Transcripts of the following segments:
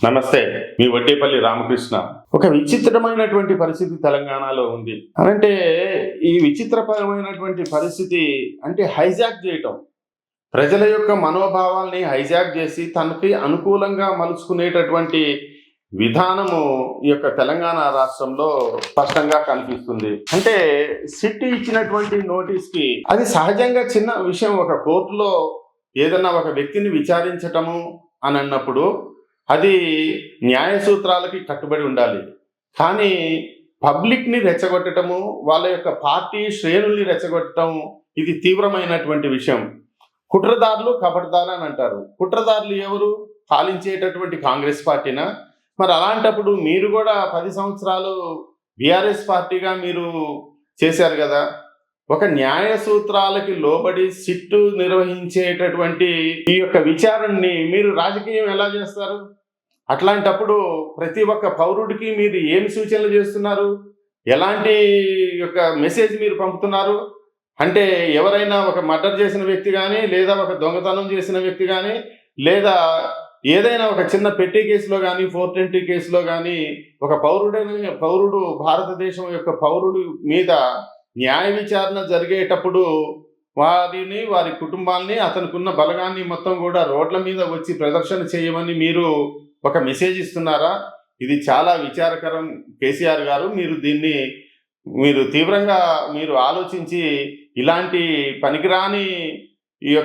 నమస్తే, మీ వడ్డేపల్లి రామకృష్ణ. ఒక విచిత్రమైనటువంటి పరిస్థితి తెలంగాణలో ఉంది. అంటే ఈ విచిత్రపరమైనటువంటి పరిస్థితి అంటే హైజాక్ చేయటం, ప్రజల యొక్క మనోభావాల్ని హైజాక్ చేసి తనకి అనుకూలంగా మలుచుకునేటటువంటి విధానము ఈ యొక్క తెలంగాణ రాష్ట్రంలో స్పష్టంగా కనిపిస్తుంది. అంటే సిట్ ఇచ్చినటువంటి నోటీస్కి అది సహజంగా చిన్న విషయం. ఒక కోర్టులో ఏదన్నా ఒక వ్యక్తిని విచారించటము అని అన్నప్పుడు అది న్యాయ సూత్రాలకి కట్టుబడి ఉండాలి. కానీ పబ్లిక్ని రెచ్చగొట్టడము, వాళ్ళ యొక్క పార్టీ శ్రేణుల్ని రెచ్చగొట్టడం ఇది తీవ్రమైనటువంటి విషయం. కుట్రదారులు కబడ్దారు అని అంటారు. కుట్రదారులు ఎవరు? పాలించేటటువంటి కాంగ్రెస్ పార్టీనా? మరి అలాంటప్పుడు మీరు కూడా 10 సంవత్సరాలు బీఆర్ఎస్ పార్టీగా మీరు చేశారు కదా. ఒక న్యాయ సూత్రాలకి లోబడి సిట్టు నిర్వహించేటటువంటి ఈ యొక్క విచారణని మీరు రాజకీయం ఎలా చేస్తారు? అట్లాంటప్పుడు ప్రతి ఒక్క పౌరుడికి మీరు ఏమి సూచనలు చేస్తున్నారు? ఎలాంటి యొక్క మెసేజ్ మీరు పంపుతున్నారు? అంటే ఎవరైనా ఒక మర్డర్ చేసిన వ్యక్తి కానీ, లేదా ఒక దొంగతనం చేసిన వ్యక్తి కానీ, లేదా ఏదైనా ఒక చిన్న పెట్టి కేసులో కానీ, 420 కేసులో కానీ ఒక పౌరుడు భారతదేశం యొక్క పౌరుడు మీద న్యాయ విచారణ జరిగేటప్పుడు వారిని, వారి కుటుంబాన్ని, అతనుకున్న బలగాన్ని మొత్తం కూడా రోడ్ల మీద వచ్చి ప్రదర్శన చేయమని మీరు ఒక మెసేజ్ ఇస్తున్నారా? ఇది చాలా విచారకరం. కేసీఆర్ గారు, మీరు తీవ్రంగా ఆలోచించి ఇలాంటి పనికిరాని ఈ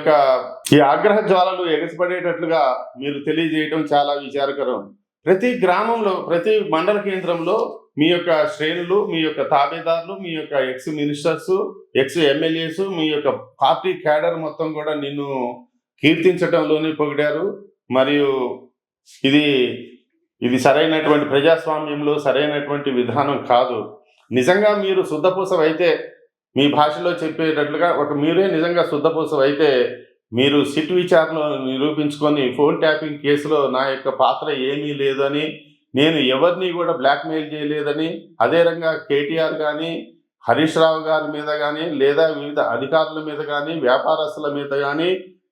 ఆగ్రహ జ్వాలలు ఎగసిపడేటట్లుగా మీరు తెలియజేయడం చాలా విచారకరం. ప్రతి గ్రామంలో, ప్రతి మండల కేంద్రంలో మీ యొక్క శ్రేణులు, మీ యొక్క తాబేదారులు, మీ యొక్క ఎక్స్ మినిస్టర్స్, ఎక్స్ ఎమ్మెల్యేస్, మీ యొక్క పార్టీ క్యాడర్ మొత్తం కూడా నిన్ను కీర్తించడంలోనే పొగిడారు. మరియు ఇది సరైనటువంటి ప్రజాస్వామ్యంలో సరైనటువంటి విధానం కాదు. నిజంగా మీరు శుద్ధపూసవైతే, మీ భాషలో చెప్పేటట్లుగా మీరే నిజంగా శుద్ధపూసవైతే మీరు సిట్ విచారణలో నిరూపించుకొని ఫోన్ ట్యాపింగ్ కేసులో నా యొక్క పాత్ర ఏమీ లేదని, నేను ఎవరిని కూడా బ్లాక్మెయిల్ చేయలేదని, అదే రంగా కేటీఆర్ కానీ, హరీష్ రావు గారి మీద కానీ, లేదా వివిధ అధికారుల మీద కానీ, వ్యాపారస్తుల మీద కానీ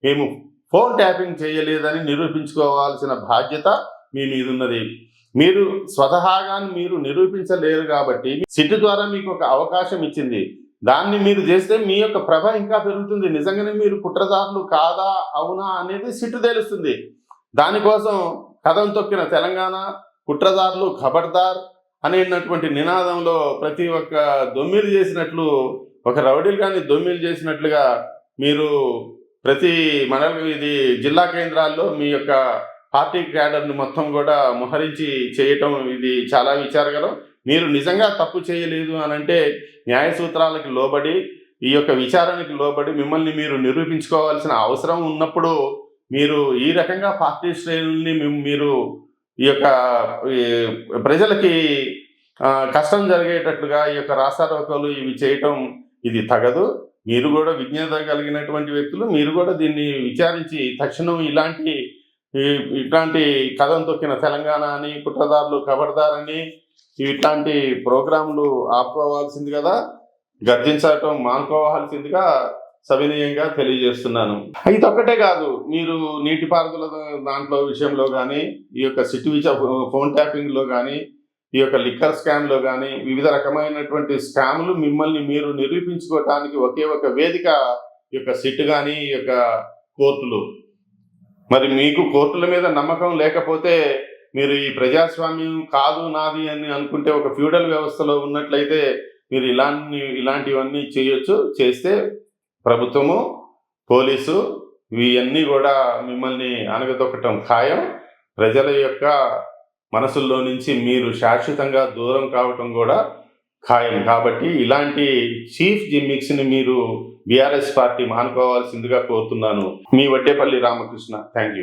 మేము ఫోన్ ట్యాపింగ్ చేయలేదని నిరూపించుకోవాల్సిన బాధ్యత మీ మీద ఉన్నది. మీరు స్వతహాగా మీరు నిరూపించలేరు కాబట్టి సిట్ ద్వారా మీకు ఒక అవకాశం ఇచ్చింది. దాన్ని మీరు చేస్తే మీ యొక్క ప్రభ ఇంకా పెరుగుతుంది. నిజంగానే మీరు కుట్రదారులు కాదా అవునా అనేది సిట్ తెలుస్తుంది. దానికోసం కథం తొక్కిన తెలంగాణ, కుట్రదారులు ఖబర్దార్ అనేటువంటి నినాదంలో ప్రతి ఒక్క దొమ్మిలు చేసినట్లు, ఒక రౌడీలు కానీ దొమ్మిలు చేసినట్లుగా మీరు ప్రతి జిల్లా కేంద్రాల్లో మీ యొక్క పార్టీ క్యాడర్ని మొత్తం కూడా మోహరించి చేయటం ఇది చాలా విచారకరం. మీరు నిజంగా తప్పు చేయలేదు అని అంటే న్యాయ సూత్రాలకు లోబడి, ఈ యొక్క విచారణకి లోబడి మిమ్మల్ని మీరు నిరూపించుకోవాల్సిన అవసరం ఉన్నప్పుడు మీరు ఈ రకంగా పార్టీ శ్రేణుల్ని మీరు ఈ యొక్క ప్రజలకి కష్టం జరిగేటట్లుగా ఈ యొక్క రాస్తారోకోలు ఇవి చేయటం ఇది తగదు. మీరు కూడా విజ్ఞత కలిగినటువంటి వ్యక్తులు, మీరు కూడా దీన్ని విచారించి తక్షణం ఇట్లాంటి కథం తొక్కిన తెలంగాణ అని, కుట్రదారులు ఖబర్దారని ఇట్లాంటి ప్రోగ్రాంలు ఆపుకోవాల్సింది కదా, గర్జించటం మానుకోవాల్సిందిగా సవినయంగా తెలియజేస్తున్నాను. ఇదొక్కటే కాదు, మీరు నీటిపారుదల దాంట్లో విషయంలో కానీ, ఈ యొక్క ఫోన్ ట్యాపింగ్లో కానీ, ఈ యొక్క లిక్కర్ స్కామ్లో కానీ, వివిధ రకమైనటువంటి స్కామ్లు మిమ్మల్ని మీరు నిరూపించుకోవటానికి ఒకే ఒక వేదిక ఈ యొక్క సిట్ కానీ, ఈ యొక్క కోర్టులు. మరి మీకు కోర్టుల మీద నమ్మకం లేకపోతే మీరు ఈ ప్రజాస్వామ్యం కాదు నాది అని అనుకుంటే, ఒక ఫ్యూడల్ వ్యవస్థలో ఉన్నట్లయితే మీరు ఇలాంటివన్నీ చేయొచ్చు. చేస్తే ప్రభుత్వము, పోలీసు ఇవన్నీ కూడా మిమ్మల్ని అనగదొక్కటం ఖాయం. ప్రజల యొక్క మనసుల్లో నుంచి మీరు శాశ్వతంగా దూరం కావటం కూడా ఖాయం. కాబట్టి ఇలాంటి చీఫ్ జిమ్మిక్స్ని మీరు బీఆర్ఎస్ పార్టీ మానుకోవాల్సిందిగా కోరుతున్నాను. మీ వడ్డేపల్లి రామకృష్ణ. Thank you.